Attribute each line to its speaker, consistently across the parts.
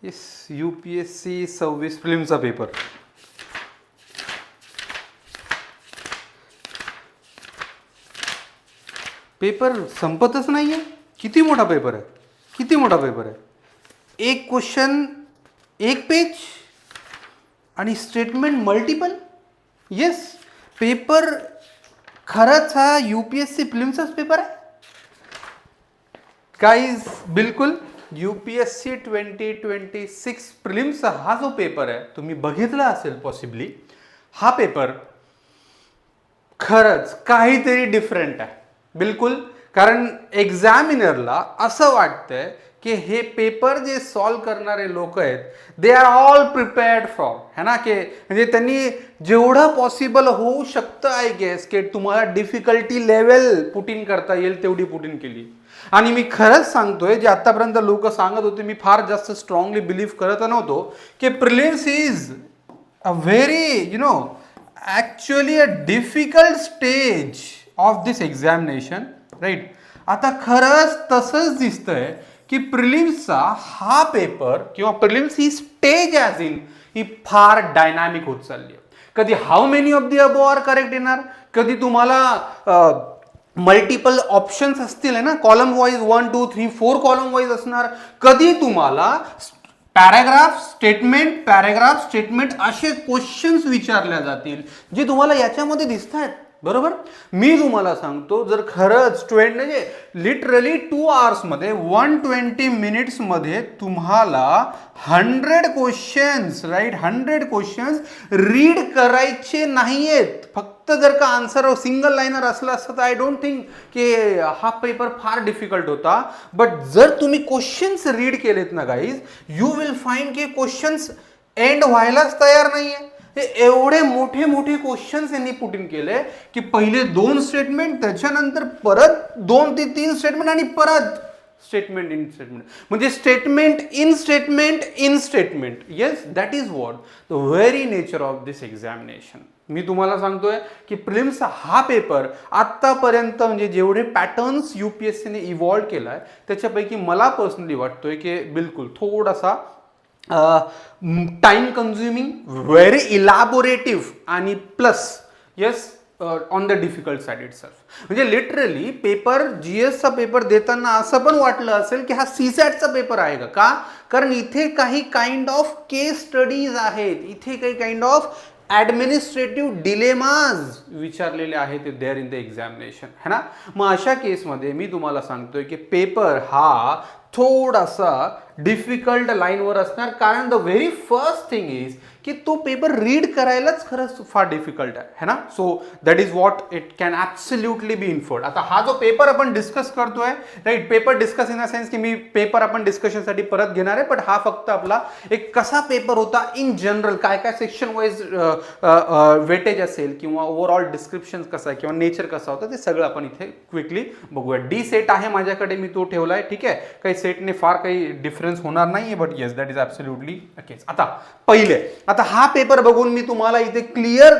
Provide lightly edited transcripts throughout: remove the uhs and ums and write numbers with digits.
Speaker 1: Yes, UPSC 26 प्रिलिमचा paper. Paper संपतच नाही आहे. किती मोठा पेपर आहे, किती मोठा पेपर आहे. एक क्वेश्चन एक पेज आणि स्टेटमेंट मल्टिपल. येस, पेपर खरंच हा UPSC प्रिलिमचाच पेपर आहे गाईज. बिलकुल UPSC 2026 प्रिलिम्सचा हा जो पेपर आहे तुम्ही बघितला असेल पॉसिबली. हा पेपर खरंच काहीतरी डिफरंट आहे. बिलकुल, कारण एक्झामिनरला असं वाटतंय की हे पेपर जे सॉल्व करणारे लोक आहेत they are all prepared for, है ना, की म्हणजे त्यांनी जेवढं पॉसिबल होऊ शकतं आय गेस की तुम्हाला डिफिकल्टी लेवल पुट इन करता येईल तेवढी पुट इन केली. आणि मी खरंच सांगतोय, जे आतापर्यंत लोक सांगत होते मी फार जास्त स्ट्रॉंगली बिलीव्ह करत नव्हतो की prelims is a very actually a difficult stage of this examination, right? आता खरंच तसंच दिसतंय की प्रिलिम्सचा हा पेपर किंवा प्रिलिम्स ही स्टेज ॲज इन ही फार डायनामिक होत चालली आहे. कधी how many of the above are correct येणार, कधी तुम्हाला मल्टिपल ऑप्शन्स असतील आहे ना, कॉलम वाईज 1 2 3 4 कॉलम वाईज असणार, कधी तुम्हाला पॅराग्राफ स्टेटमेंट असे क्वेश्चन्स विचारल्या जातील जे तुम्हाला याच्यामध्ये दिसत आहेत. बरोबर, मी तुम्हाला सांगतो, जर खरंच म्हणजे लिटरली 2 hours मध्ये 120 minutes मध्ये तुम्हाला 100 क्वेश्चन्स, राईट, 100 क्वेश्चन्स रीड करायचे नाहीयेत. फक्त जर का आन्सर सिंगल लाईनर असलं असतं तर आय डोंट थिंक की हा पेपर फार डिफिकल्ट होता. बट जर तुम्ही क्वेश्चन्स रीड केलेत ना गाईज, यू विल फाइंड की क्वेश्चन्स एंड व्हायलाच तयार नाहीये. हे एवढे मोठे मोठे क्वेश्चन्स यांनी पुट इन केले की पहिले 2 स्टेटमेंट, त्याच्यानंतर परत 2 ते 3 स्टेटमेंट आणि परत स्टेटमेंट इन स्टेटमेंट, म्हणजे statement in statement. Yes, that is what the very nature of this examination. मी तुम्हाला सांगतोय की प्रिलिम्सचा हा पेपर आत्तापर्यंत म्हणजे जेवढे पॅटर्न्स UPSCने इव्हॉल्व केलाय त्याच्यापैकी मला पर्सनली वाटतोय की बिलकुल थोडासा टाइम कन्झ्युमिंग, व्हेरी इलॅबोरेटिव्ह आणि plus yes on the difficult side it self. म्हणजे लिटरली पेपर GSचा पेपर देताना असं पण वाटलं असेल की हा CSATचा पेपर आहे का, कारण इथे काही काइंड ऑफ केस स्टडीज आहेत, इथे काही काइंड ऑफ ॲडमिनिस्ट्रेटिव्ह डिलेमाज विचारलेले आहेत देअर इन द एक्झामिनेशन, है ना. मग अशा केसमध्ये मी तुम्हाला सांगतोय की पेपर हा थोडासा डिफिकल्ट लाईनवर असणार, कारण the very first thing is की तो पेपर रीड करायलाच खरंच फार डिफिकल्ट आहे, है ना. So that is what it can absolutely be inferred. आता हा जो पेपर आपण डिस्कस करतोय, right, paper discuss in the sense की मी पेपर आपण डिस्कशनसाठी परत घेणार आहे, बट हा फक्त आपला एक कसा पेपर होता इन जनरल, काय काय सेक्शन वाईज वेटेज असेल किंवा ओव्हरऑल डिस्क्रिप्शन कसं आहे किंवा नेचर कसा होता ते सगळं आपण इथे क्विकली बघूया. D सेट आहे माझ्याकडे, मी तो ठेवलाय, ठीक आहे. काही सेटने फार काही डिफरन्स होणार नाही, but yes that is absolutely case. आता हा पेपर बघून मी तुम्हाला इथे क्लिअर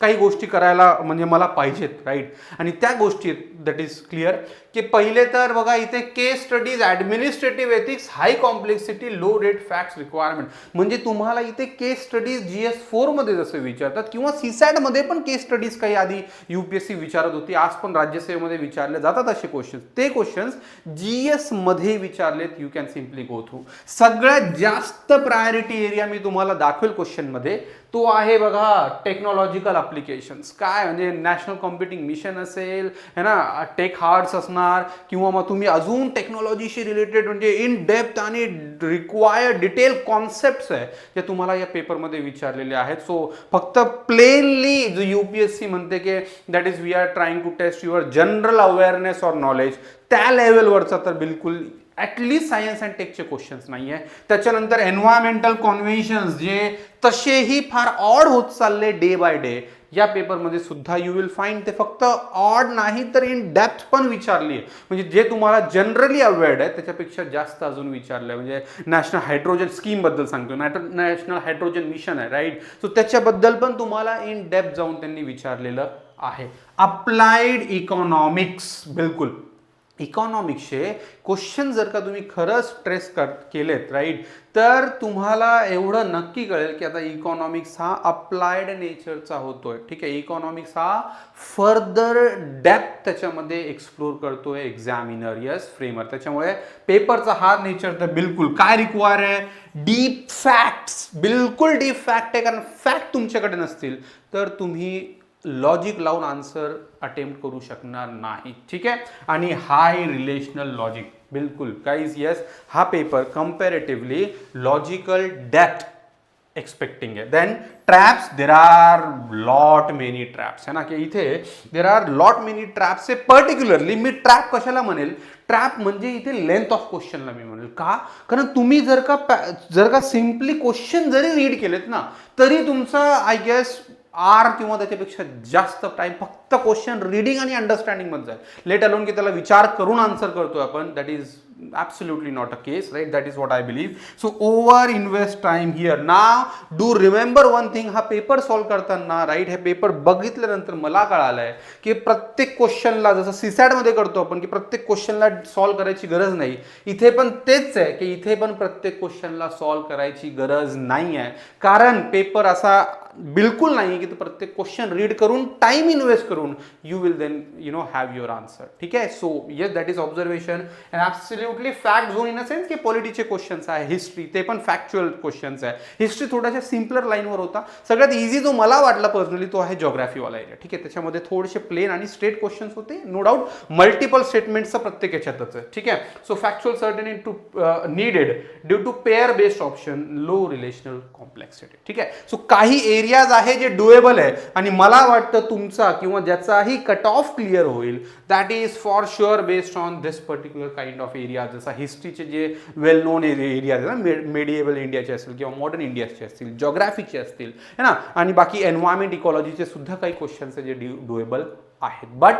Speaker 1: काही गोष्टी करायला म्हणजे मला पाहिजेत, राईट. आणि त्या गोष्टी दॅट इज क्लिअर की पहिले तर बघा इथे case studies, administrative ethics, high complexity, low rate facts requirement. म्हणजे तुम्हाला इथे केस स्टडीज GS4 मध्ये जसं विचारतात किंवा CSAT मध्ये पण केस स्टडीज काही आधी UPSC विचारत होती, आज पण राज्यसेवेमध्ये विचारले जातात असे क्वेश्चन्स. ते क्वेश्चन्स GS मध्ये विचारलेत. You can simply go through. सगळ्यात जास्त प्रायोरिटी एरिया मी तुम्हाला दाखवेल क्वेश्चन मध्ये, तो आहे बघा टेक्नॉलॉजिकल ॲप्लिकेशन्स. काय म्हणजे नॅशनल कॉम्प्युटिंग मिशन असेल, है ना, टेक हार्ट्स असणार, किंवा मग तुम्ही अजून टेक्नॉलॉजीशी रिलेटेड म्हणजे इन डेप्थ आणि रिक्वायर्ड डिटेल कॉन्सेप्ट्स आहे जे तुम्हाला या पेपरमध्ये विचारलेले आहेत. सो फक्त प्लेनली जो UPSC म्हणते की that is we are trying to test your general awareness or knowledge, त्या लेवलवरचा तर बिलकुल ॲटलिस्ट सायन्स अँड टेकचे क्वेश्चन्स नाही आहे. त्याच्यानंतर एन्व्हायरमेंटल कॉन्व्हेन्शन्स जे तसेही फार ऑड होत चालले डे बाय डे, या पेपरमध्ये सुद्धा यू विल फाइंड ते फक्त ऑड नाही तर इन डेप्थ पण विचारली आहे. म्हणजे जे तुम्हाला जनरली अवेअर्ड आहे त्याच्यापेक्षा जास्त अजून विचारलं आहे. म्हणजे नॅशनल हायड्रोजन स्कीमबद्दल सांगतो, नॅशनल हायड्रोजन मिशन आहे, राईट. सो त्याच्याबद्दल पण तुम्हाला इन डेप्थ जाऊन त्यांनी विचारलेलं आहे. अप्लाइड इकॉनॉमिक्स, बिलकुल इकॉनॉमिक्सचे क्वेश्चन जर का तुम्ही खरंच ट्रेस केलेत राईट, तर तुम्हाला एवढं नक्की कळेल की आता इकॉनॉमिक्स हा अप्लाइड नेचरचा होतोय. ठीक आहे, इकॉनॉमिक्स हा फर्दर डेप्थ त्याच्यामध्ये एक्सप्लोर करतोय एक्झामिनर, यस फ्रेमर. त्याच्यामुळे पेपरचा हा नेचर तर बिलकुल काय रिक्वायर आहे, डीप फॅक्ट्स, बिलकुल डीप फॅक्ट आहे. कारण फॅक्ट तुमच्याकडे नसतील तर तुम्ही लॉजिक लावून आन्सर अटेम्प्ट करू शकणार नाही. ठीक आहे, आणि हाय रिलेशनल लॉजिक बिलकुल गाईज, येस हा paper comparatively logical depth expecting आहे. Then traps, there are lot many traps है ना, की इथे there are lot many traps आहे. पर्टिक्युलरली मी ट्रॅप कशाला म्हणेल, ट्रॅप म्हणजे इथे लेंथ ऑफ क्वेश्चनला मी म्हणेल. का, कारण तुम्ही जर का सिम्पली क्वेश्चन जरी रीड केलेत ना, तरी तुमचा आय गेस आर किंवा त्याच्यापेक्षा जास्त टाइम फक्त क्वेश्चन रिडिंग आणि अंडरस्टँडिंग मध्ये जाईल. लेट अलोन की त्याला विचार करून आन्सर करतोय आपण, that is absolutely not a case, right? That is what I believe. So over invest time here. Now do remember one thing, हा पेपर सॉल्व करताना राईट, हे पेपर बघितल्यानंतर मला कळालंय की प्रत्येक क्वेश्चनला, जसं सीसॅट मध्ये करतो आपण की प्रत्येक क्वेश्चनला सॉल्व करायची गरज नाही, इथे पण तेच आहे की इथे पण प्रत्येक क्वेश्चनला सॉल्व करायची गरज नाही आहे. कारण पेपर असा बिलकुल नाही की प्रत्येक क्वेश्चन रीड करून टाइम इन्व्हेस्ट करून you will then have your answer. ठीक आहे, so yes that is observation and absolutely fact zone in a sense की पॉलिटीचे क्वेश्चन्स आहे, हिस्ट्री ते पण फॅक्च्युअल क्वेश्चन्स आहे. हिस्ट्री थोड्याशा सिम्पलर लाईनवर होता. सगळ्यात इझी जो मला वाटला पर्सनली तो आहे जॉग्राफीवाला एरिया. ठीक आहे, त्याच्यामध्ये थोडेसे प्लेन आणि स्ट्रेट क्वेश्चन्स होते, नो डाऊट मल्टिपल स्टेटमेंटचं प्रत्येक याच्यातच आहे. ठीक आहे, so factual certainty to needed due to pair based option, low relational complexity. ठीक आहे, सो काही एरियाज आहे जे डुएबल आहे आणि मला वाटतं तुमचा किंवा ज्याचाही कट ऑफ क्लिअर होईल that is for sure based on this particular kind of area. जसा हिस्ट्रीचे जे वेल नोन एरियाज आहे ना, मेडिएबल इंडियाचे असतील किंवा मॉडर्न इंडियाचे असतील, जॉग्राफीचे असतील है ना, आणि बाकी एन्व्हायरमेंट इकॉलॉजीचे सुद्धा काही क्वेश्चन्स आहे जे डुएबल आहेत. But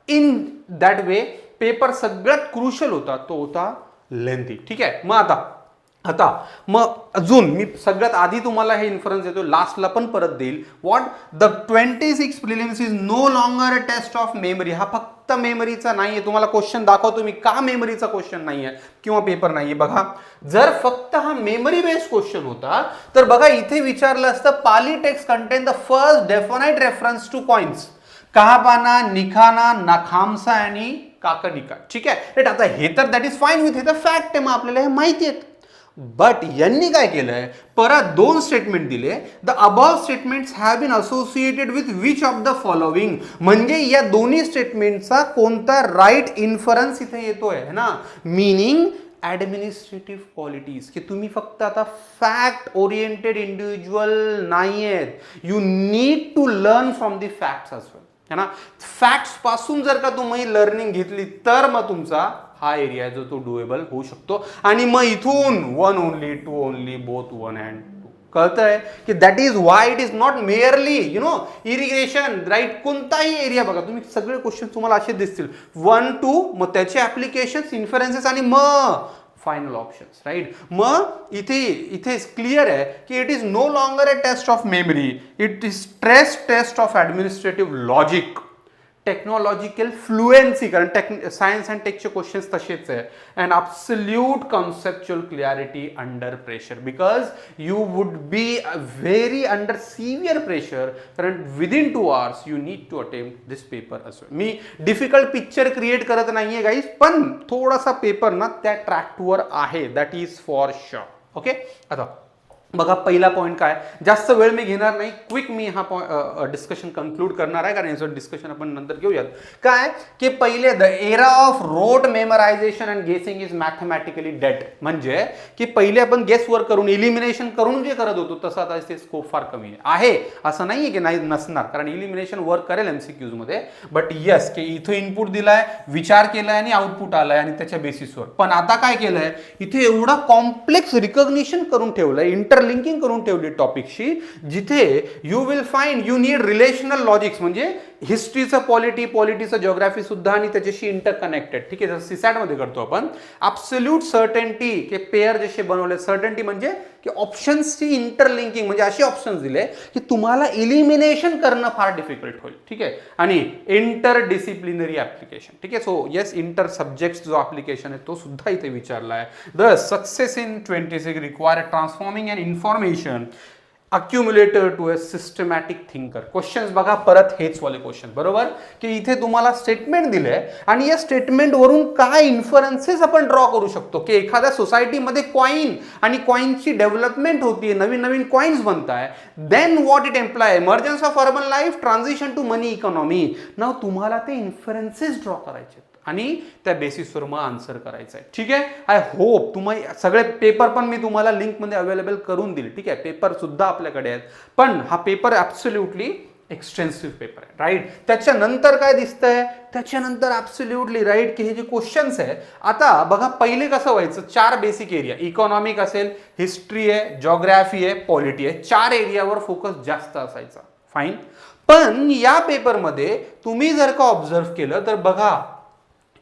Speaker 1: in that way paper सगळ्यात क्रुशल होता तो होता लेंथी. ठीक आहे, मग मग अजून मी सगळ्यात आधी तुम्हाला हे इन्फरन्स देतो, लास्टला पण परत देईल. What the 26 prelims is no longer a test of memory. हा फक्त मेमरीचा नाहीये. तुम्हाला क्वेश्चन दाखवतो मी का मेमरीचा क्वेश्चन नाहीये किंवा पेपर नाहीये. बघा, जर फक्त हा मेमरी बेस्ड क्वेश्चन होता तर बघा इथे विचारलं असतं, Pali text contain the first definite reference to coins, कहापाना, निखाना, नाखामसा आणि काकनिका. ठीक आहे, आता हे तर दॅट इज फाईन विथ, हे तर फॅक्ट आहे, मग आपल्याला हे माहिती आहे. बट यांनी काय केलंय, परत दोन स्टेटमेंट दिले. The above statements have been associated with which of the following, म्हणजे या दोन्ही स्टेटमेंटचा कोणता राईट इन्फरन्स इथे येतोय ना, मीनिंग ॲडमिनिस्ट्रेटिव्ह क्वालिटीज, की तुम्ही फक्त आता फॅक्ट ओरिएंटेड इंडिव्हिज्युअल नाही आहेत, you need to learn from the facts as well है ना. फॅक्ट्स पासून जर का तुम्ही लर्निंग घेतली तर मग तुमचा हा एरिया जो तो डुएबल होऊ शकतो. आणि मग इथून 1 ओनली, 2 ओनली, बोथ 1 and 2 कळतंय की that is why it is not merely irrigation right. कोणताही एरिया बघा तुम्ही, सगळे क्वेश्चन तुम्हाला असे दिसतील 1, 2, मग त्याचे ऍप्लिकेशन्स, इन्फरन्सेस आणि मग फायनल ऑप्शन्स राईट. मग इथे क्लिअर आहे की it is no longer a test of memory, it is test of administrative logic, technological fluency, कारण सायन्स अँड टेकचे क्वेश्चन्स तसेच आहे, and absolute conceptual clarity under pressure, because you would be very under severe pressure, कारण within 2 hours you need to attempt this paper असो. मी difficult picture create करत नाहीये guys, पण थोडासा पेपर ना त्या ट्रॅकवर आहे, that is for sure. Okay, आता बघा पहिला पॉईंट काय, जास्त वेळ मी घेणार नाही, क्विक मी हा डिस्कशन कन्क्लूड करणार आहे, कारण याचं डिस्कशन आपण नंतर घेऊयात. काय की पहिले the era of rote memorization and guessing is mathematically dead, म्हणजे की पहिले आपण गेस वर्क करून इलिमिनेशन करून जे करत होतो तसं आता ते स्कोप फार कमी आहे. असं नाहीये की नाही नसणार, कारण इलिमिनेशन वर्क करेल एमसीक्यूज मध्ये, बट यस की इथे इनपुट दिलाय, विचार केलाय आणि आउटपुट आलाय आणि त्याच्या बेसिसवर. पण आता काय केलंय, इथे एवढा कॉम्प्लेक्स रिकॉग्निशन करून ठेवलंय, लिंकिंग करून ठेवली टॉपिकशी, जिथे you will find you need relational logics, म्हणजे हिस्ट्रीचं पॉलिटी, पॉलिटीचं जिओग्राफी सुद्धा आणि त्याच्याशी इंटरकनेक्टेड. ठीक आहे, जसं सीसॅट मध्ये करतो आपण. ॲब्सोल्यूट सर्टन्टी के पेअर जसे बनवले, सर्टन्टी म्हणजे की ऑप्शन्सची इंटरलिंकिंग, म्हणजे असे ऑप्शन्स दिले की तुम्हाला इलिमिनेशन करणं फार डिफिकल्ट होईल. ठीक आहे, आणि इंटर डिसिप्लिनरी ऍप्लिकेशन. ठीक आहे, सो येस, इंटर सब्जेक्ट जो ऍप्लिकेशन आहे तो सुद्धा इथे विचारला आहे. The success in 26 require transforming and information accumulator to a systematic thinker. Questions बघा परत हेच वाले क्वेश्चन, बरोबर, की इथे तुम्हाला स्टेटमेंट दिले आणि या स्टेटमेंटवरून काय इन्फरन्सेस आपण ड्रॉ करू शकतो की एखाद्या सोसायटीमध्ये कॉइन आणि कॉइनची डेव्हलपमेंट होतीये, नवीन नवीन कॉइन्स बनताय, then what it employ, emergence of urban life, transition to money economy. नाव तुम्हाला ते इन्फरन्सेस ड्रॉ करायचे आणि त्या बेसिसवर मग आन्सर करायचं आहे. ठीक आहे, आय होप तुम्ही सगळे पेपर पण मी तुम्हाला लिंकमध्ये अवेलेबल करून दिले. ठीक आहे, पेपर सुद्धा आपल्याकडे आहेत, पण हा पेपर ॲब्सोल्युटली एक्सटेन्सिव्ह पेपर आहे, राईट. त्याच्यानंतर काय दिसतंय, त्याच्यानंतर ॲब्सोल्युटली राईट की हे जे क्वेश्चन्स आहेत, आता बघा पहिले कसं व्हायचं, 4 बेसिक एरिया, इकॉनॉमिक असेल, हिस्ट्री आहे, जिओग्राफी आहे, पॉलिटी आहे, 4 एरियावर फोकस जास्त असायचा. फाईन. पण या पेपरमध्ये तुम्ही जर का ऑब्झर्व केलं तर बघा,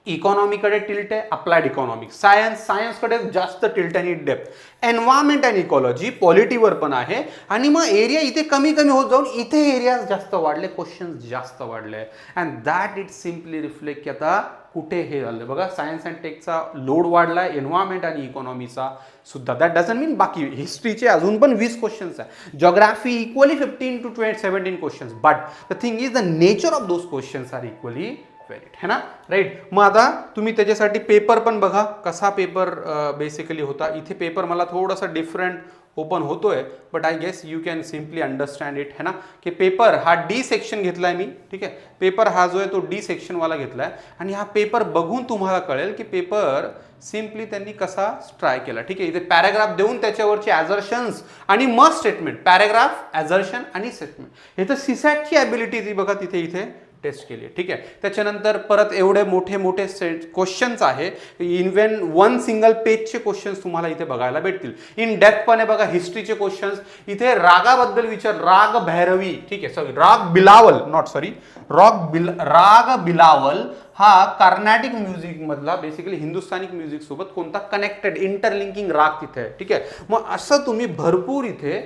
Speaker 1: इकॉनॉमीकडे टिल्ट आहे, अप्लाइड इकॉनॉमिक्स, सायन्सकडे जास्त टिल्ट आणि डेप्थ, एन्व्हायरमेंट अँड इकॉलॉजी, पॉलिटीवर पण आहे, आणि मग एरिया इथे कमी कमी होत जाऊन इथे एरिया जास्त वाढले, क्वेश्चन्स जास्त वाढले. And that it simply reflect की आता कुठे हे झालं बघा, सायन्स अँड टेकचा लोड वाढलाय, एन्व्हायरमेंट आणि इकॉनॉमीचा सुद्धा. दॅट डझंट मीन बाकी हिस्ट्रीचे अजून पण 20 क्वेश्चन्स आहे, geography equally 15 to 17 questions, but the thing is the nature of those questions are equally valid, है ना, राईट. मग आता तुम्ही त्याच्यासाठी पेपर पण बघा कसा पेपर बेसिकली होता. इथे पेपर मला थोडासा डिफरंट ओपन होतोय, but I guess you can simply understand it, है ना, की पेपर हा डी सेक्शन घेतलाय मी. ठीक आहे, पेपर हा जो आहे तो डी सेक्शनवाला घेतलाय, आणि हा पेपर बघून तुम्हाला कळेल की पेपर सिम्पली त्यांनी कसा ट्राय केला. ठीक आहे, इथे पॅराग्राफ देऊन त्याच्यावरचे ॲझर्शन्स आणि मग स्टेटमेंट, पॅराग्राफ, ॲझर्शन आणि स्टेटमेंट, हे तर सीसॅटची ॲबिलिटी ती बघा तिथे इथे टेस्ट केली. ठीक आहे, त्याच्यानंतर परत एवढे मोठे मोठे क्वेश्चन्स आहे, इव्हन 1 सिंगल पेजचे क्वेश्चन्स तुम्हाला इथे बघायला भेटतील. इन डेप्थ पण आहे बघा, हिस्ट्रीचे क्वेश्चन्स, इथे रागाबद्दल विचार, राग भैरवी, ठीक आहे, सॉरी राग बिलावल, नॉट सॉरी राग बिलावल हा कर्नाटिक म्युझिक मधला बेसिकली हिंदुस्थानी म्युझिक सोबत कोणता कनेक्टेड इंटरलिंकिंग राग तिथे आहे. ठीक आहे, मग असं तुम्ही भरपूर इथे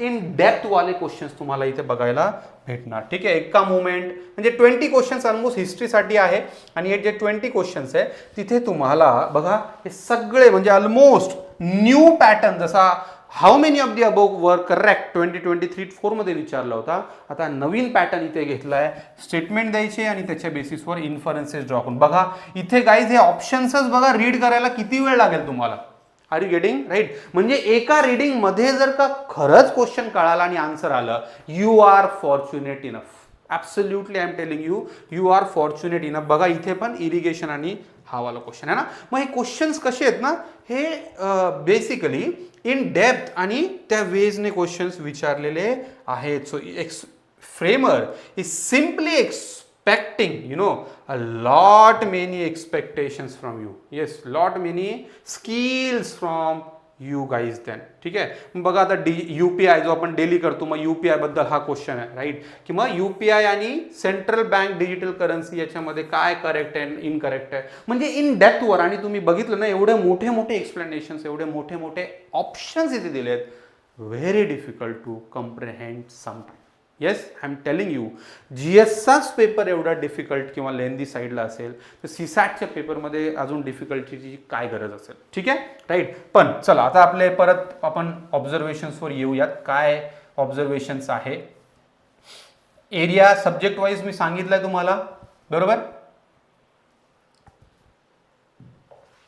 Speaker 1: इन डेप्थ वाले क्वेश्चन्स तुम्हाला इथे बघायला भेटणार. ठीक आहे, एका मुवमेंट म्हणजे 20 क्वेश्चन्स ऑलमोस्ट हिस्ट्रीसाठी आहे, आणि हे जे 20 क्वेश्चन्स आहे तिथे तुम्हाला बघा हे सगळे म्हणजे ऑलमोस्ट न्यू पॅटर्न, जसा how many of the above were correct 2023-4 मध्ये विचारला होता, आता नवीन पॅटर्न इथे घेतलाय, स्टेटमेंट द्यायचे आणि त्याच्या बेसिसवर इन्फरन्सेस ड्रॉ करून. बघा इथे गाईज हे ऑप्शन्सच बघा, रीड करायला किती वेळ लागेल तुम्हाला. आर यू गेटिंग राईट, म्हणजे एका रीडिंग मध्ये जर का खरंच क्वेश्चन कळाला आणि आन्सर आलं, you are fortunate enough. Absolutely I am telling you, you are fortunate enough. बघा इथे पण इरिगेशन आणि हा वाला क्वेश्चन आहे ना. मग हे क्वेश्चन्स कसे आहेत ना, हे बेसिकली इन डेप्थ आणि त्या वेजने क्वेश्चन्स विचारलेले आहेत. So framer is simply expecting, you know, a lot many expectations from you. Yes, lot many skills from you guys then. ठीक आहे, बघा आता UPI जो आपण डेली करतो, मग UPI बद्दल हा क्वेश्चन आहे, राईट, की मग UPI आणि सेंट्रल बँक डिजिटल करन्सी याच्यामध्ये काय करेक्ट आहे, इनकरेक्ट आहे, म्हणजे इन डेप्थवर. आणि तुम्ही बघितलं ना, एवढे मोठे मोठे एक्सप्लेनेशन्स, एवढे मोठे मोठे ऑप्शन्स इथे दिलेत, very difficult to comprehend sometime. Yes, I am telling you, GSचाच पेपर एवढा डिफिकल्ट किंवा लेंदी साईडला असेल तर सीसॅटच्या पेपरमध्ये अजून डिफिकल्टीची काय गरज असेल. ठीक आहे, राईट. पण चला आता आपले परत आपण ऑब्झर्वेशन्सवर येऊयात. काय ऑब्झर्वेशन्स आहे, एरिया सब्जेक्ट वाईज मी सांगितलंय तुम्हाला, बरोबर.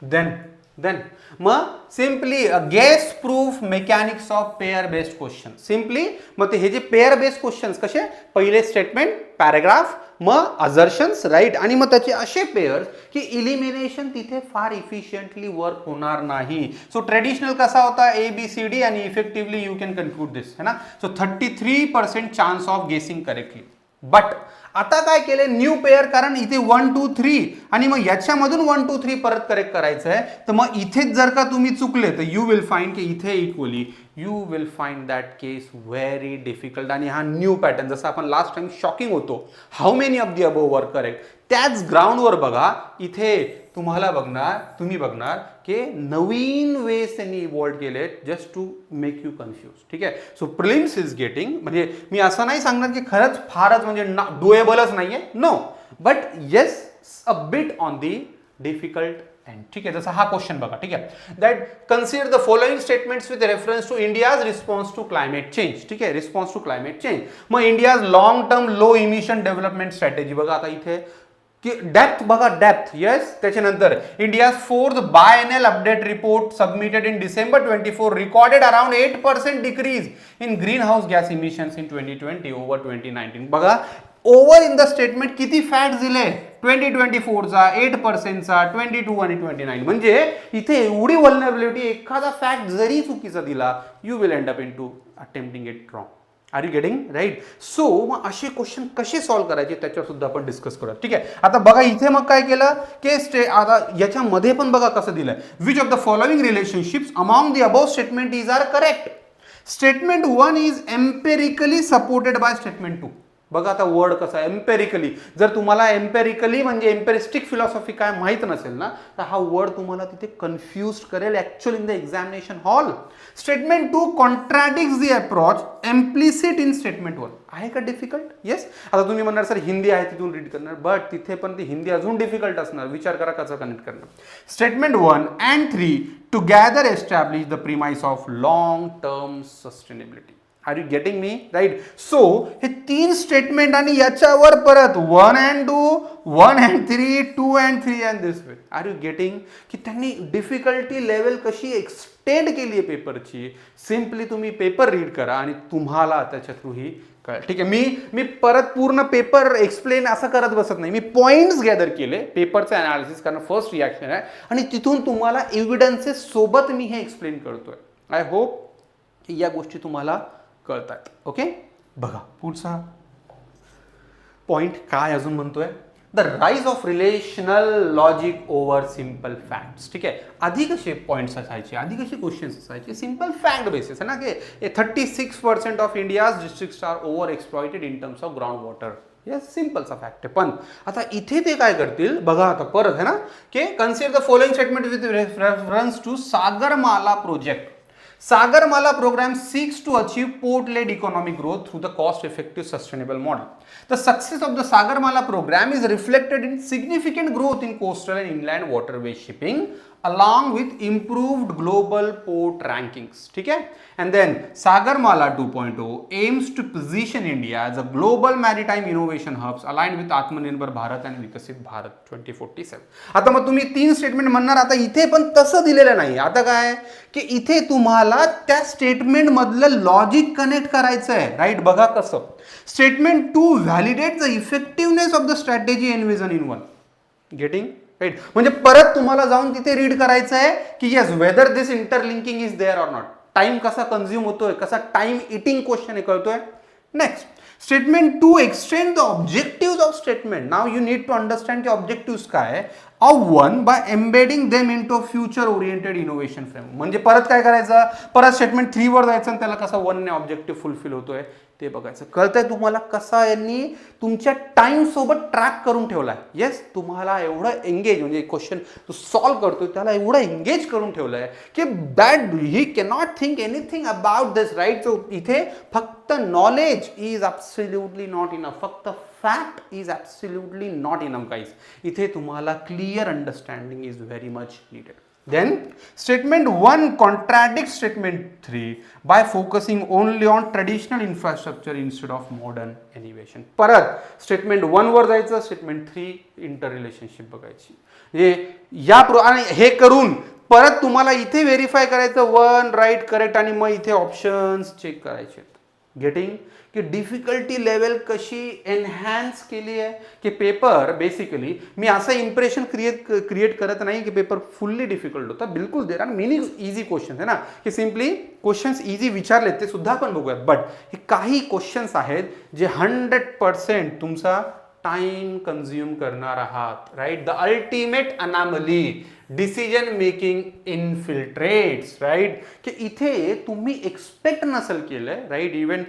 Speaker 1: देन मग simply guess proof mechanics of pair based question. Simply मग हे जे पेअर बेस्ड क्वेश्चन्स कसे, पहिले स्टेटमेंट, पॅराग्राफ, मग अझर्शन्स, राईट, आणि मग त्याचे असे पेअर्स की इलिमिनेशन तिथे फार इफिशियंटली वर्क होणार नाही. सो ट्रेडिशनल कसा होता, ABCD आणि इफेक्टिव्हली यू कॅन कन्क्लूड दिस, है ना. सो 33% चान्स ऑफ गेसिंग करेक्टली. बट आता काय केले न्यू पेअर, कारण इथे 1 2 3 आणि मग याच्यामधून 1 2 3 परत करेक्ट करायचं आहे. तर मग इथेच जर का तुम्ही चुकले तर यू विल फाइंड की इथे equally you will find that case very difficult. आणि हा न्यू पॅटर्न जसं आपण लास्ट टाइम शॉकिंग होतो how many of the above were correct, त्याच ग्राउंडवर बघा इथे तुम्ही बघणार की नवीन वेज त्यांनी इव्हॉल्व केले just to make you confuse. ठीक आहे. सो प्रिलिम्स इज गेटिंग, म्हणजे मी असं नाही सांगणार की खरंच फारच म्हणजे डुएबलच नाहीये, no, but yes a bit on the difficult end. ठीक आहे. जसा हा क्वेश्चन बघा. ठीक आहे. That consider the following statements with reference to India's response to climate change. ठीक आहे. Response to climate change. मग India's long term low emission development strategy बघा आता इथे की डेप्थ बघा, डेप्थ येस. त्याच्यानंतर India's fourth biennial update report submitted in December 24 recorded around 8% decrease in green house gas emissions in 2020 over 2019. बघा over in the statement किती fact दिले 2024चा 8%चा 22 आणि 29. म्हणजे इथे एवढी व्हलनरेबिलिटी, एखादा फॅक्ट जरी चुकीचा दिला you will end up in to attempting it wrong. Are you getting right. So मग असे क्वेश्चन कसे सॉल्व्ह करायचे त्याच्यावर सुद्धा आपण डिस्कस करूया. ठीक आहे. आता बघा इथे मग काय केलं की आता याच्यामध्ये पण बघा कसं दिलंय, which of the following relationships among the above statement is are correct. Statement 1 is empirically supported by statement 2. बघा आता वर्ड कसा आहे एम्पेरिकली. जर तुम्हाला एम्पेरिकली म्हणजे एम्पेरिस्टिक फिलॉसॉफी काय माहित नसेल ना तर हा वर्ड तुम्हाला तिथे कन्फ्यूज करेल actually in the examination hall. Statement 2 contradicts the approach implicit in statement 1. आहे का डिफिकल्ट? येस. आता तुम्ही म्हणणार सर हिंदी आहे तिथून रीड करणार, बट तिथे पण ती हिंदी अजून डिफिकल्ट असणार. विचार करा कसं कनेक्ट करणार. Statement 1 and 3 together establish the premise of long term sustainability. Are you getting me right. So हे 3 स्टेटमेंट आणि याच्यावर परत 1 and 2 1 and 3 2 and 3 and this way. Are you getting की त्यांनी डिफिकल्टी लेवल कशी एक्सटेंड केली आहे पेपरची. सिम्पली तुम्ही पेपर रीड करा आणि तुम्हाला त्याच्या थ्रू ही कळेल. ठीक आहे. मी परत पूर्ण पेपर एक्सप्लेन असं करत बसत नाही, मी पॉइंट्स गॅदर केले पेपरचं अनालिसिस, कारण फर्स्ट रिॲक्शन आहे आणि तिथून तुम्हाला एव्हिडन्सेस सोबत मी हे एक्सप्लेन करतोय. आय होप की या गोष्टी तुम्हाला कळतात. ओके. बघा पुढचा पॉइंट काय अजून म्हणतोय, the rise of relational logic over simple facts. ठीक आहे. आधी कसे पॉइंट्स असायचे, आधी कसे क्वेश्चन्स असायचे, सिम्पल फॅक्ट बेसिस आहे ना, की 36% of India's districts are over exploited in terms of ground water. Yes सिम्पलचा फॅक्ट आहे. पण आता इथे ते काय करतील बघा आता परत आहे ना, की consider the following statement with reference to Sagarmala project. Sagarmala program seeks to achieve port-led economic growth through the cost-effective sustainable model. The success of the Sagarmala program is reflected in significant growth in coastal and inland waterway shipping along with improved global port rankings. ठीक है. And then Sagarmala 2.0 aims to position India as a global maritime innovation hubs aligned with Atmanirbhar Bharat and Vikasit Bharat 2047. आता मग तुम्ही 3 statement म्हणणार, आता इथे पण तसं दिलेलं नाही. आता काय की इथे तुम्हाला त्या स्टेटमेंट मधलं लॉजिक कनेक्ट करायचं आहे. राईट. बघा कसं. Statement 2 validate the effectiveness of the strategy envision in 1. Getting right. म्हणजे परत तुम्हाला जाऊन तिथे रीड करायचं आहे की yes whether this interlinking is there or not. Time कसा कंझ्युम होतोय, कसा टाइम इटिंग क्वेश्चन आहे कळतोय. Next statement 2 extend the objectives of statement. Now you need to understand की ऑब्जेक्टिव्स काय of 1 by embedding them into future oriented innovation frame. म्हणजे परत काय करायचं, परत स्टेटमेंट 3 वर जायचं आणि त्याला कसा 1 ने ऑब्जेक्टिव्ह फुलफिल होतोय ते बघायचं. कळतंय तुम्हाला कसा यांनी तुमच्या टाइम सोबत ट्रॅक करून ठेवलाय. येस तुम्हाला एवढं एंगेज, म्हणजे क्वेश्चन तू सॉल्व्ह करतोय त्याला एवढं एंगेज करून ठेवलंय की that he cannot think anything about this. Right. So इथे फक्त knowledge is absolutely not enough, फक्त fact is absolutely not enough guys. इथे तुम्हाला clear understanding is very much needed. Then statement 1 contradicts statement 3 by focusing only on traditional infrastructure instead of modern innovation. परत statement 1 वर जायचं, statement 3 interrelationship बघायची. आणि हे करून परत तुम्हाला इथे व्हेरीफाय करायचं 1 राईट करेक्ट आणि मग इथे ऑप्शन्स चेक करायचे. गेटिंग की डिफिकल्टी लेवल कशी एनहॅन्स केली आहे की पेपर बेसिकली मी असं इम्प्रेशन क्रिएट करत नाही की पेपर फुल्ली डिफिकल्ट होता. बिलकुल there are many easy questions आहे ना, की सिम्पली क्वेश्चन्स इझी विचारले ते सुद्धा आपण बघूयात. बट हे काही क्वेश्चन्स आहेत जे 100% तुमचा टाइम कन्झ्युम करणार आहात, right. The ultimate anomaly, decision making infiltrates, right. की इथे तुम्ही एक्सपेक्ट नसेल केलंय, राईट. इवन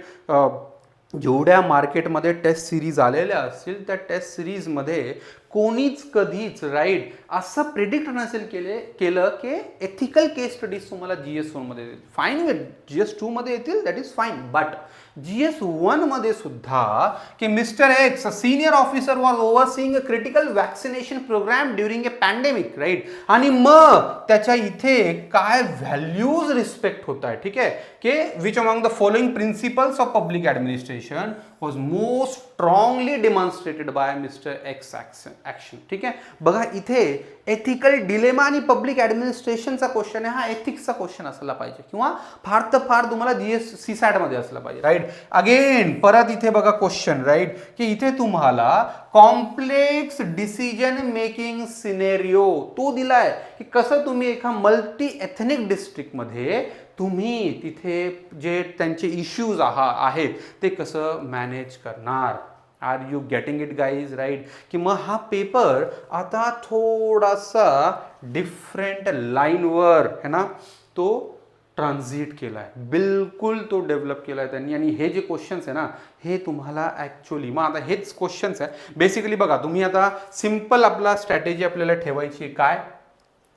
Speaker 1: जेवढ्या मार्केटमध्ये टेस्ट सिरीज आलेल्या असतील त्या टेस्ट सिरीजमध्ये कोणीच कधीच, राईट, असं प्रिडिक्ट नसेल केलं की एथिकल केस स्टडीज तुम्हाला GS1 मध्ये येतील. फाईन, विथ GS2 मध्ये येतील, that is fine. But GS1 मध्ये सुद्धा की mister X, senior officer, was overseeing a critical vaccination programme during a pandemic, right. आणि मग त्याच्या इथे काय व्हॅल्यूज रिस्पेक्ट होत आहे, ठीक आहे, की which among the following principles of public administration was most strongly demonstrated by mister X action. ठीक आहे. बघा इथे एथिकल डिलेमा आणि पब्लिक ॲडमिनिस्ट्रेशनचा क्वेश्चन आहे, हा एथिक्सचा क्वेश्चन असला पाहिजे किंवा फार तर फार तुम्हाला CSAT मध्ये असला पाहिजे, राईट. अगेन परत इथे बघा क्वेश्चन, राईट, की इथे तुम्हाला कॉम्प्लेक्स डिसिजन मेकिंग सिनेरिओ तो दिलाय की कसं तुम्ही एका मल्टी एथनिक डिस्ट्रिक्टमध्ये तुम्ही तिथे जे त्यांचे इश्यूज आहेत ते कसं मॅनेज करणार. Are you getting it guys, right. की मग हा पेपर आता थोडासा डिफरंट लाईनवर है ना तो ट्रान्झिट केला आहे, बिलकुल तो डेव्हलप केला आहे त्यांनी. आणि हे जे क्वेश्चन्स आहे ना हे तुम्हाला ॲक्च्युली मग आता हेच क्वेश्चन्स आहे बेसिकली. बघा तुम्ही आता सिम्पल आपला स्ट्रॅटेजी आपल्याला ठेवायची काय,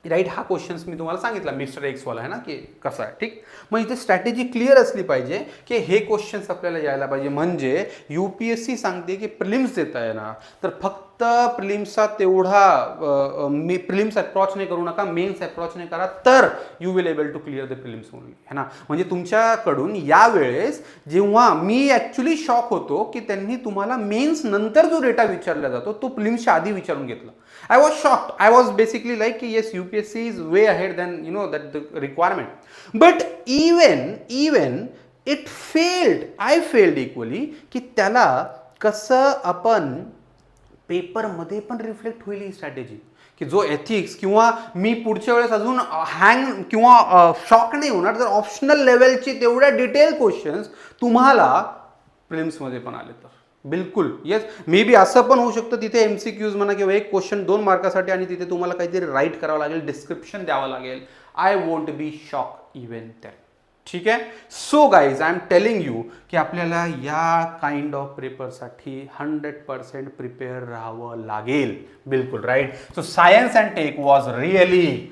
Speaker 1: राईट. हा क्वेश्चन्स मी तुम्हाला सांगितला मिस्टर एक्सवाला आहे ना की कसं आहे, ठीक. मग इथे स्ट्रॅटेजी क्लिअर असली पाहिजे की हे क्वेश्चन्स आपल्याला यायला पाहिजे. म्हणजे UPSC सांगते की प्रिलिम्स देता येणार तर फक्त प्रिलिम्सचा तेवढा प्रिलिम्स अप्रॉच नाही करू नका, मेन्स अप्रॉच नाही करा, तर you will able to clear the prelims only, है ना. म्हणजे तुमच्याकडून यावेळेस जेव्हा मी ॲक्च्युली शॉक होतो की त्यांनी तुम्हाला मेन्स नंतर जो डेटा विचारला जातो तो प्रिलिम्सच्या आधी विचारून घेतला. I was shocked. I was basically like, yes, UPSC is way ahead than, you know, that the requirement. But even it failed. I failed equally की त्याला कसं आपण पेपरमध्ये पण रिफ्लेक्ट होईल ही स्ट्रॅटेजी, की जो एथिक्स किंवा मी पुढच्या वेळेस अजून हँग किंवा शॉक नाही होणार जर ऑप्शनल लेवलचे तेवढ्या डिटेल क्वेश्चन्स तुम्हाला प्रिलिम्समध्ये पण आले तर. बिलकुल येस. मे बी असं पण होऊ शकतं तिथे MCQs म्हणा किंवा एक क्वेश्चन 2 मार्कासाठी आणि तिथे तुम्हाला काहीतरी राईट करावं लागेल, डिस्क्रिप्शन द्यावं लागेल. I won't be shock even that. ठीक आहे. So guys, I am telling you की आपल्याला या काइंड ऑफ पेपरसाठी 100% प्रिपेअर राहावं लागेल. बिलकुल right. So science and tech was really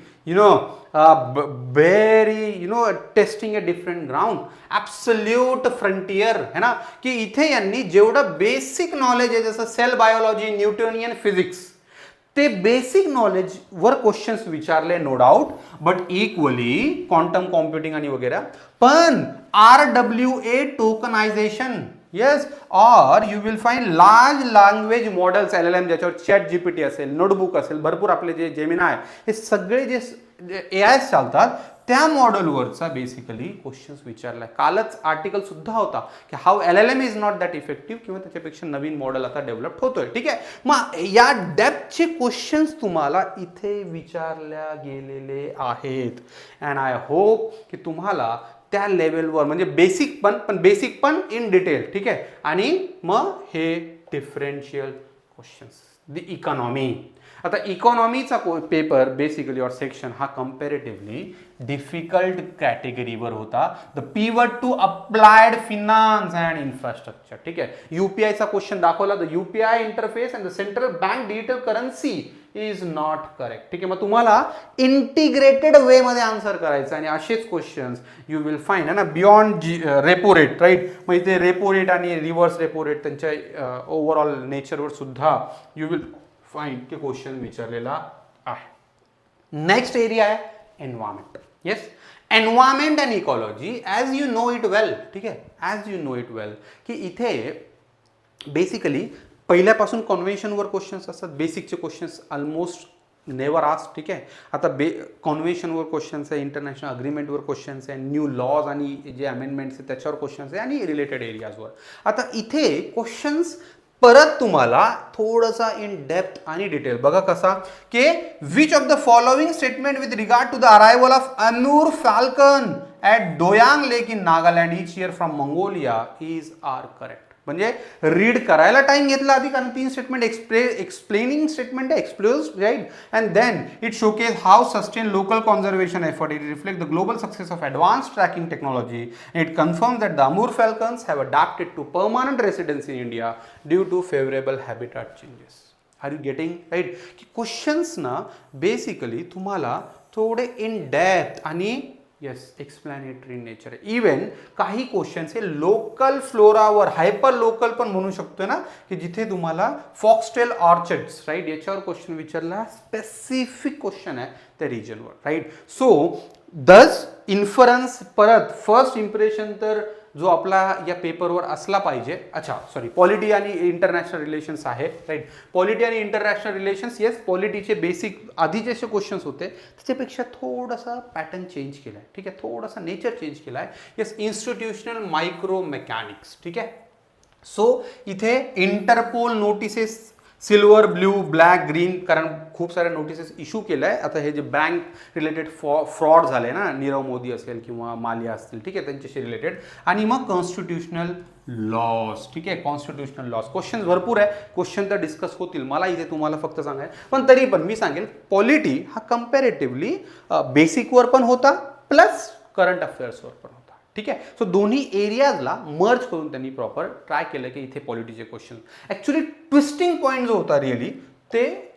Speaker 1: very testing a different ground, absolute frontier है ना. की इथे यांनी जेवढं बेसिक नॉलेज आहे जसं सेल बायोलॉजी, न्यूटोनियन फिजिक्स, ते बेसिक नॉलेज वर क्वेश्चन्स विचारले no doubt, but equally quantum computing आणि वगैरे. पण RWA टोकनायझेशन, येस, और you will find large language models LLM ज्याच्यावर ChatGPT असेल, नोटबुक असेल, भरपूर आपले जे जेमिनाय हे सगळे जे AI चालतात त्या मॉडेलवरचा बेसिकली क्वेश्चन्स विचारलाय. कालच आर्टिकल सुद्धा होता की how LLM is not that effective किंवा त्याच्यापेक्षा नवीन मॉडेल आता डेव्हलप होतोय. ठीक आहे. मग या डेप्थचे क्वेश्चन्स तुम्हाला इथे विचारल्या गेलेले आहेत. अँड आय होप की तुम्हाला त्या लेवलवर म्हणजे बेसिक पण इन डिटेल. ठीक आहे. आणि मग हे डिफरन्शियल क्वेश्चन्स, द इकॉनॉमी. आता इकॉनॉमीचा पेपर बेसिकली और सेक्शन हा कंपॅरेटिव्हली डिफिकल्ट कॅटेगरीवर होता. The pivot to applied finance and infrastructure. ठीक आहे. UPIचा क्वेश्चन दाखवला, the UPI interface and the central bank digital currency is not correct. ठीक आहे. मग तुम्हाला इंटिग्रेटेड वे मध्ये आन्सर करायचं आणि असेच क्वेश्चन्स यू विल फाइंड है ना बियॉन्ड रेपो रेट, राईट. मग इथे रेपो रेट आणि रिव्हर्स रेपो रेट त्यांच्या ओव्हरऑल नेचरवर सुद्धा यू विल फाइंड के क्वेश्चन विचारलेला आहे. नेक्स्ट एरिया आहे environment. Yes, environment and ecology as you know it well. ठीक आहे. As you know it well की इथे बेसिकली पहिल्यापासून कॉन्व्हेन्शनवर क्वेश्चन्स असतात. बेसिकचे क्वेश्चन्स ऑलमोस्ट नेवर आस्क. ठीक आहे. आता कॉन्व्हेन्शनवर क्वेश्चन्स आहे, इंटरनॅशनल अग्रीमेंटवर क्वेश्चन्स आहे, न्यू लॉज आणि जे अमेंडमेंट्स आहेत त्याच्यावर क्वेश्चन्स आहे आणि रिलेटेड एरियाजवर. आता इथे क्वेश्चन्स परत तुम्हाला थोडासा इन डेप्थ आणि डिटेल बघा कसा की which of the following statement with regard to the arrival of Amur falcon at Doyang lake in Nagaland each year from Mongolia is are correct. म्हणजे रीड करायला टाइम घेतला आधी, कारण 3 स्टेटमेंट एक्सप्लेनिंग स्टेटमेंट आहे, explores right, and then it showcase how sustain local conservation effort, it reflect the global success of advance tracking technology, it confirm that the Amur falcons have adapted to permanent residency in India due to favourable habitat changes. Are you getting right? की क्वेश्चन्स ना basically तुम्हाला थोडे in depth आणि yes explanatory nature. Even काही questions हे local फ्लोरावर, hyper local पण म्हणू शकतो ना, की जिथे तुम्हाला फॉक्सटेल ऑर्चर्ड्स राईट याच्यावर क्वेश्चन विचारला, स्पेसिफिक क्वेश्चन आहे त्या रिजनवर राईट. सो दस इन्फरन्स परत फर्स्ट इम्प्रेशन तर जो आपला या पेपरवर असला पाहिजे. अच्छा सॉरी, पॉलिटी आणि इंटरनॅशनल रिलेशन्स आहे राईट. पॉलिटी आणि इंटरनॅशनल रिलेशन्स, येस पॉलिटीचे बेसिक आधीचे जे क्वेश्चन्स होते त्याच्यापेक्षा थोडासा पॅटर्न चेंज केला आहे, ठीक आहे, थोडासा नेचर चेंज केला आहे. येस इन्स्टिट्यूशनल मायक्रो मेकॅनिक्स, ठीक आहे. सो इथे Interpol notices silver, blue, black, green, कारण खूप साऱ्या नोटिसेस इश्यू केल्या आहे. आता हे जे बँक रिलेटेड फ्रॉड झाले ना, नीरव मोदी असेल किंवा मालिया असतील, ठीक आहे, त्यांच्याशी रिलेटेड. आणि मग कॉन्स्टिट्यूशनल लॉज, ठीक आहे, कॉन्स्टिट्यूशनल लॉज. क्वेश्चन भरपूर आहे, क्वेश्चन तर डिस्कस होतील, मला इथे तुम्हाला फक्त सांगायचं, पण तरी पण मी सांगेल पॉलिटी हा कम्पॅरेटिव्हली बेसिकवर पण होता प्लस करंट अफेअर्सवर पण होता, ठीक आहे. सो दोन्ही एरियाजला मर्ज करून त्यांनी प्रॉपर ट्राय केलं की इथे पॉलिटीचे क्वेश्चन. ॲक्च्युली ट्विस्टिंग पॉईंट जो होता रिअली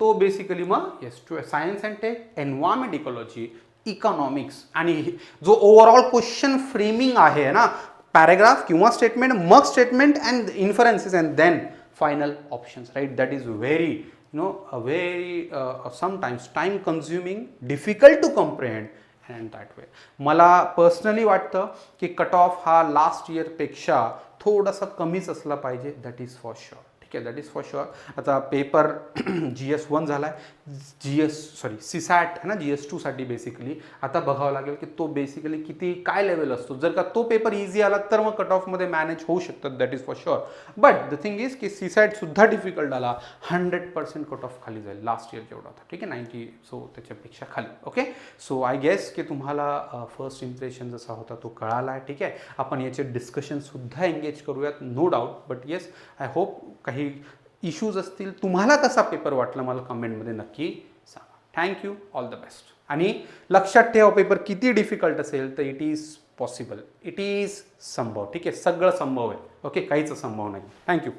Speaker 1: तो बेसिकली मग yes science and tech, environment ecology, economics, आणि जो ओव्हरऑल क्वेश्चन फ्रेमिंग आहे ना, पॅरेग्राफ किंवा स्टेटमेंट, मग statement and inferences and then final options right. That is very very sometimes time consuming, difficult to comprehend and that way. मला personally वाटतं की cut off हा लास्ट इयरपेक्षा थोडासा कमीच असला पाहिजे. दॅट इज फॉर शुअर, ठीक आहे, दॅट इज फॉर शुअर. आता पेपर GS1 झाला आहे, सीसॅट आहे ना GS2साठी बेसिकली. आता बघावं लागेल की तो बेसिकली किती काय लेवल असतो. जर का तो पेपर इझी आला तर मग कट ऑफमध्ये मॅनेज होऊ शकतात, that is for sure. But the thing is की सीसॅटसुद्धा डिफिकल्ट आला, 100% कट ऑफ खाली जाईल लास्ट इयर जेवढा होता, ठीक आहे, 90, सो त्याच्यापेक्षा खाली. ओके, सो आय गेस की तुम्हाला फर्स्ट इम्प्रेशन जसा होता तो कळाला आहे, ठीक आहे. आपण याचे डिस्कशनसुद्धा एंगेज करूयात, no doubt. But yes I hope काही इश्यूज असतील, तुम्हाला कसा पेपर वाटला मला कमेंटमध्ये नक्की सांगा. Thank you, all the best. आणि लक्षात ठेवा पेपर किती डिफिकल्ट असेल तर it is possible, it is संभव, ठीक आहे, सगळं संभव आहे. ओके, काहीच असंभव नाही. थँक्यू.